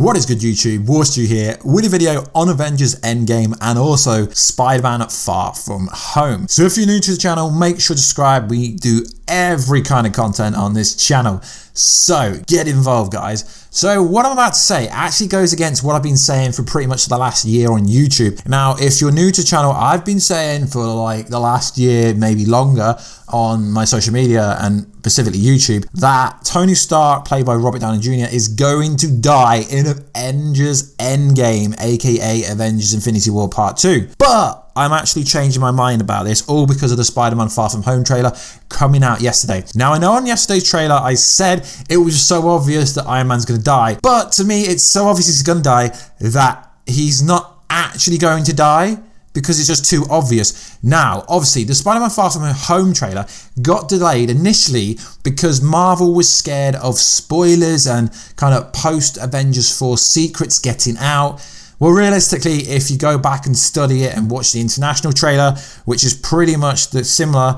What is good YouTube, Warstu here with a video on Avengers Endgame and also Spider-Man Far From Home. So if you're new to the channel, make sure to subscribe. We do every kind of content on this channel. So get involved guys. So what I'm about to say actually goes against what I've been saying for pretty much the last year on YouTube. Now if you're new to the channel, I've been saying for like the last year, maybe longer, on my social media and specifically YouTube, that Tony Stark, played by Robert Downey Jr., is going to die in Avengers Endgame, aka Avengers Infinity War Part 2. But I'm actually changing my mind about this, all because of the Spider-Man Far From Home trailer coming out yesterday. Now I know on yesterday's trailer I said it was so obvious that Iron Man's going to die, but to me it's so obvious he's going to die that he's not actually going to die, because it's just too obvious. Now, obviously, the Spider-Man Far From Home trailer got delayed initially because Marvel was scared of spoilers and kind of post-Avengers 4 secrets getting out. Well, realistically, if you go back and study it and watch the international trailer, which is pretty much similar,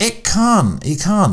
it can't.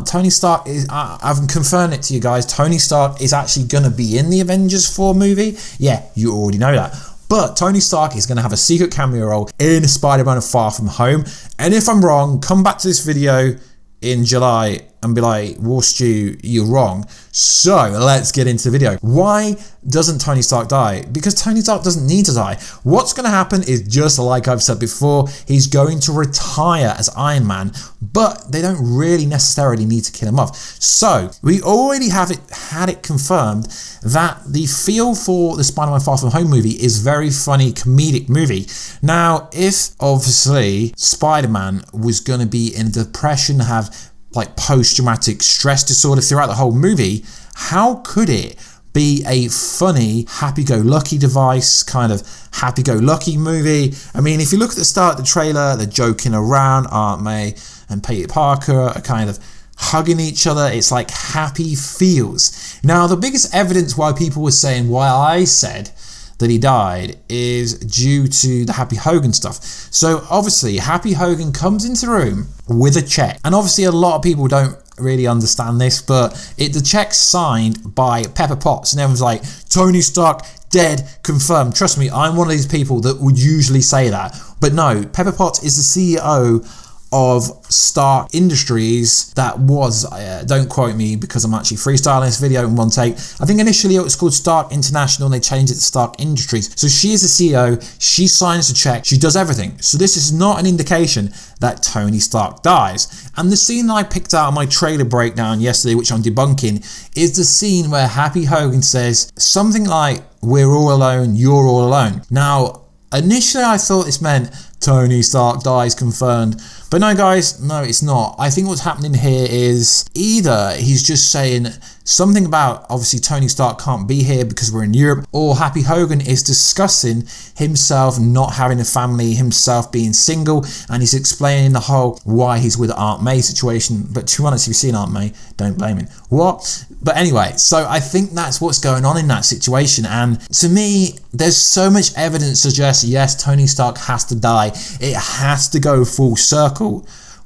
Tony Stark is, I've confirmed it to you guys, Tony Stark is actually going to be in the Avengers 4 movie. Yeah, you already know that. But Tony Stark is going to have a secret cameo role in Spider-Man Far From Home. And if I'm wrong, come back to this video in July and be like, Warstu, you're wrong. So let's get into the video. Why doesn't Tony Stark die? Because Tony Stark doesn't need to die. What's going to happen is, just like I've said before, he's going to retire as Iron Man, but they don't really necessarily need to kill him off. So we already had it confirmed that the feel for the Spider-Man Far From Home movie is very funny, comedic movie. Now, if obviously Spider-Man was going to be in depression, have like post-traumatic stress disorder throughout the whole movie, how could it be a funny, happy-go-lucky device, kind of happy-go-lucky movie? I mean, if you look at the start of the trailer, they're joking around, Aunt May and Peter Parker are kind of hugging each other. It's like happy feels. Now, the biggest evidence why people were saying why I said that he died is due to the Happy Hogan stuff. So obviously Happy Hogan comes into the room with a check, and obviously a lot of people don't really understand this, but the check's signed by Pepper Potts, and everyone's like, Tony Stark dead, confirmed. Trust me, I'm one of these people that would usually say that, but no, Pepper Potts is the CEO of Stark Industries. That was, don't quote me because I'm actually freestyling this video in one take. I think initially it was called Stark International and they changed it to Stark Industries. So she is the CEO, she signs the check, she does everything. So this is not an indication that Tony Stark dies. And the scene that I picked out on my trailer breakdown yesterday, which I'm debunking, is the scene where Happy Hogan says something like, "We're all alone, you're all alone." Now, initially I thought this meant Tony Stark dies, confirmed. But no guys, no it's not. I think what's happening here is either he's just saying something about obviously Tony Stark can't be here because we're in Europe, or Happy Hogan is discussing himself not having a family, himself being single, and he's explaining the whole why he's with Aunt May situation. But to be honest, if you've seen Aunt May, don't blame him. What? But anyway, so I think that's what's going on in that situation, and to me there's so much evidence to suggest yes, Tony Stark has to die. It has to go full circle.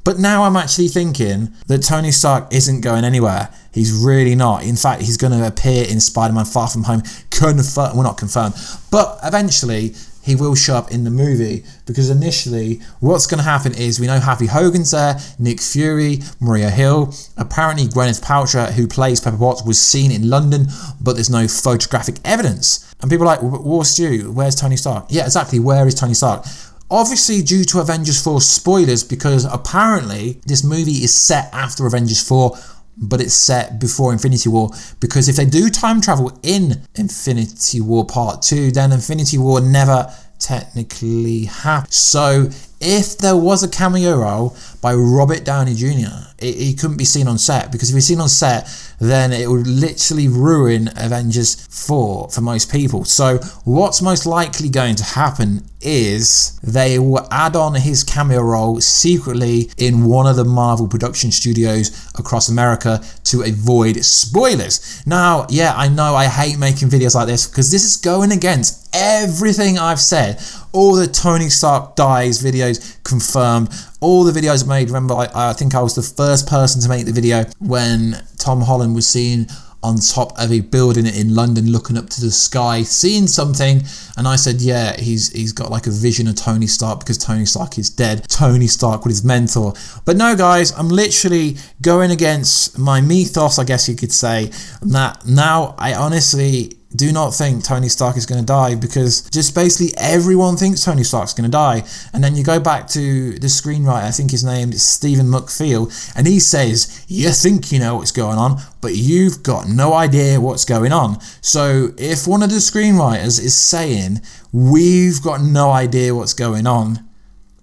But now I'm actually thinking that Tony Stark isn't going anywhere. He's really not. In fact, he's going to appear in Spider-Man Far From Home. Well, not confirmed, but eventually he will show up in the movie, because initially what's going to happen is we know Happy Hogan's there, Nick Fury, Maria Hill, apparently Gwyneth Paltrow, who plays Pepper Potts, was seen in London, but there's no photographic evidence. And people are like, Warstu, where's Tony Stark? Yeah, exactly, where is Tony Stark? Obviously due to Avengers 4 spoilers, because apparently this movie is set after Avengers 4, but it's set before Infinity War, because if they do time travel in Infinity War Part 2, then Infinity War never technically happened. So if there was a cameo role by Robert Downey Jr., he couldn't be seen on set, because if he's seen on set, then it would literally ruin Avengers 4 for most people. So what's most likely going to happen is they will add on his cameo role secretly in one of the Marvel production studios across America to avoid spoilers. Now, yeah, I know I hate making videos like this because this is going against everything I've said. All the Tony Stark dies videos confirmed, all the videos I made. Remember, I think I was the first person to make the video when Tom Holland was seen on top of a building in London looking up to the sky, seeing something, and I said, yeah, he's got like a vision of Tony Stark because Tony Stark is dead. Tony Stark with his mentor. But no, guys, I'm literally going against my mythos, I guess you could say, that now I honestly do not think Tony Stark is going to die, because just basically everyone thinks Tony Stark's going to die. And then you go back to the screenwriter, I think his name is Stephen McFeel, and he says, you think you know what's going on, but you've got no idea what's going on. So if one of the screenwriters is saying, we've got no idea what's going on,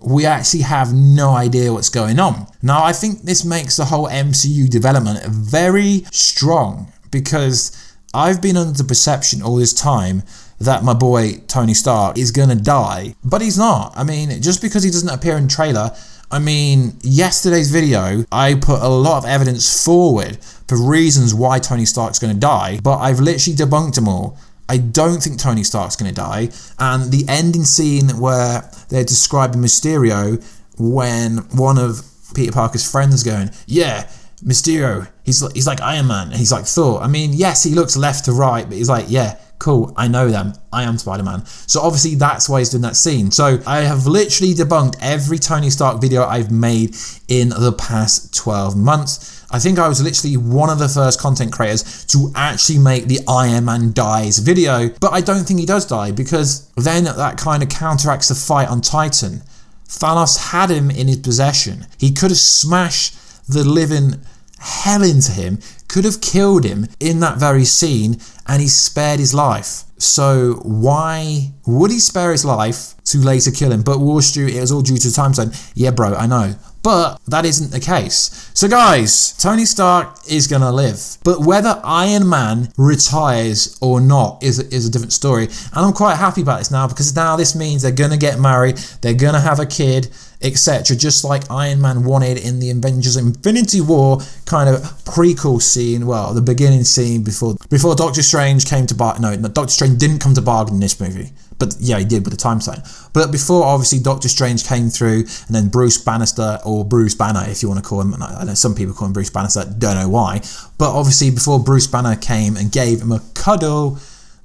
we actually have no idea what's going on. Now, I think this makes the whole MCU development very strong, because I've been under the perception all this time that my boy Tony Stark is going to die, but he's not. I mean, just because he doesn't appear in the trailer, I mean, yesterday's video, I put a lot of evidence forward for reasons why Tony Stark's going to die, but I've literally debunked them all. I don't think Tony Stark's going to die, and the ending scene where they're describing Mysterio when one of Peter Parker's friends going, yeah, Mysterio, he's like Iron Man, and he's like Thor. I mean, yes, he looks left to right, but he's like, yeah, cool, I know them, I am Spider-Man. So obviously that's why he's doing that scene. So I have literally debunked every Tony Stark video I've made in the past 12 months. I think I was literally one of the first content creators to actually make the Iron Man dies video, but I don't think he does die, because then that kind of counteracts the fight on Titan. Thanos had him in his possession. He could have smashed the living hell into him, could have killed him in that very scene, and he spared his life. So why would he spare his life to later kill him? But Warstu, it was all due to the time zone. Yeah, bro, I know. But that isn't the case. So guys, Tony Stark is going to live. But whether Iron Man retires or not is a different story. And I'm quite happy about this now, because now this means they're going to get married, they're going to have a kid, etc. Just like Iron Man wanted in the Avengers Infinity War kind of prequel scene, well, the beginning scene before Doctor Strange came to bargain. No, Doctor Strange didn't come to bargain in this movie. But yeah, he did with the time zone. But before, obviously, Doctor Strange came through, and then Bruce Bannister, or Bruce Banner, if you want to call him. I know some people call him Bruce Bannister, don't know why. But obviously, before Bruce Banner came and gave him a cuddle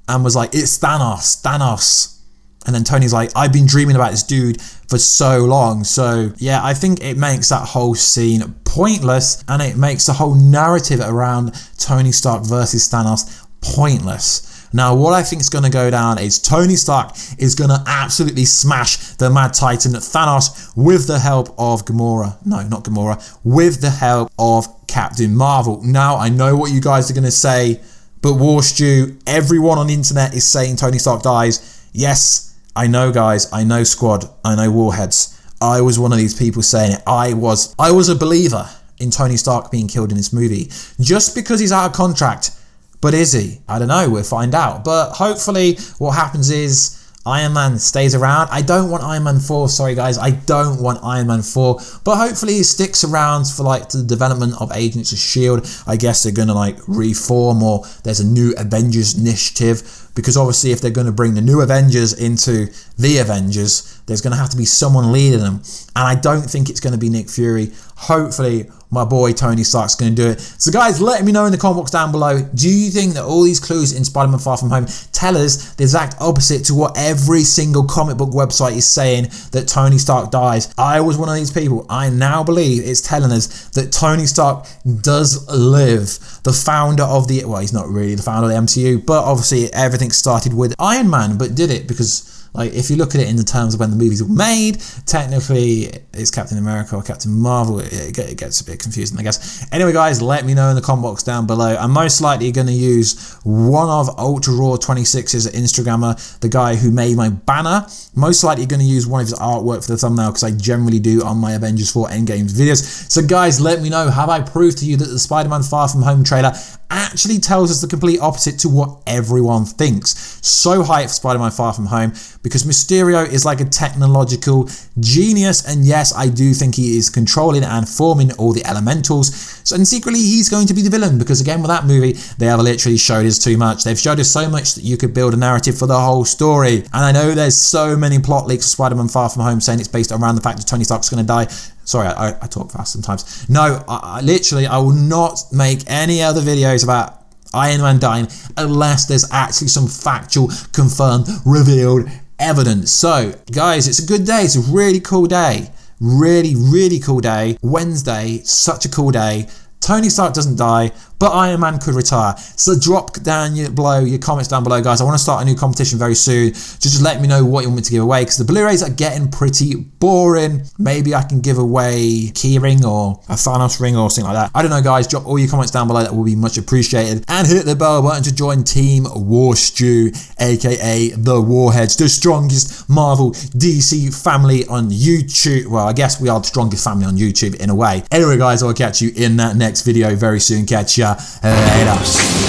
and was like, it's Thanos. And then Tony's like, I've been dreaming about this dude for so long. So yeah, I think it makes that whole scene pointless, and it makes the whole narrative around Tony Stark versus Thanos pointless. Now, what I think is going to go down is Tony Stark is going to absolutely smash the Mad Titan Thanos with the help of Gamora. No, not Gamora. With the help of Captain Marvel. Now, I know what you guys are going to say, but Warstu, everyone on the internet is saying Tony Stark dies. Yes, I know, guys. I know, squad. I know, warheads. I was one of these people saying it. I was a believer in Tony Stark being killed in this movie. Just because he's out of contract. But is he? I don't know, we'll find out. But hopefully what happens is Iron Man stays around. I don't want Iron Man 4, sorry guys, I don't want Iron Man 4. But hopefully he sticks around for like the development of Agents of S.H.I.E.L.D. I guess they're going to like reform, or there's a new Avengers initiative. Because obviously if they're going to bring the new Avengers into the Avengers, there's going to have to be someone leading them. And I don't think it's going to be Nick Fury. Hopefully my boy Tony Stark's going to do it. So guys, let me know in the comment box down below. Do you think that all these clues in Spider-Man Far From Home tell us the exact opposite to what every single comic book website is saying, that Tony Stark dies? I was one of these people. I now believe it's telling us that Tony Stark does live. The founder of the, well, he's not really the founder of the MCU, but obviously everything started with Iron Man, but did it because, like, if you look at it in the terms of when the movies were made, technically it's Captain America or Captain Marvel. It gets a bit confusing, I guess. Anyway, guys, let me know in the comment box down below. I'm most likely going to use one of Ultra Raw 26's Instagrammer, the guy who made my banner. Most likely going to use one of his artwork for the thumbnail, because I generally do on my Avengers 4 Endgame videos. So guys, let me know, have I proved to you that the Spider-Man Far From Home trailer actually tells us the complete opposite to what everyone thinks? So hyped for Spider-Man Far From Home, because Mysterio is like a technological genius, and yes, I do think he is controlling and forming all the elementals. So, and secretly he's going to be the villain, because again with that movie they have literally showed us too much. They've showed us so much that you could build a narrative for the whole story. And I know there's so many plot leaks for Spider-Man Far From Home saying it's based around the fact that Tony Stark's going to die. Sorry, I talk fast sometimes. No, I literally will not make any other videos about Iron Man dying unless there's actually some factual, confirmed, revealed evidence. So, guys, it's a good day. It's a really cool day. Really cool day. Wednesday, such a cool day. Tony Stark doesn't die, but Iron Man could retire. So drop down your comments down below, guys. I want to start a new competition very soon. Just let me know what you want me to give away, because the Blu-rays are getting pretty boring. Maybe I can give away a key ring or a Thanos ring or something like that. I don't know, guys. Drop all your comments down below. That will be much appreciated. And hit the bell button to join Team Warstu, aka the Warheads, the strongest Marvel DC family on YouTube. Well, I guess we are the strongest family on YouTube in a way. Anyway, guys, I'll catch you in that next video very soon. Catch ya later.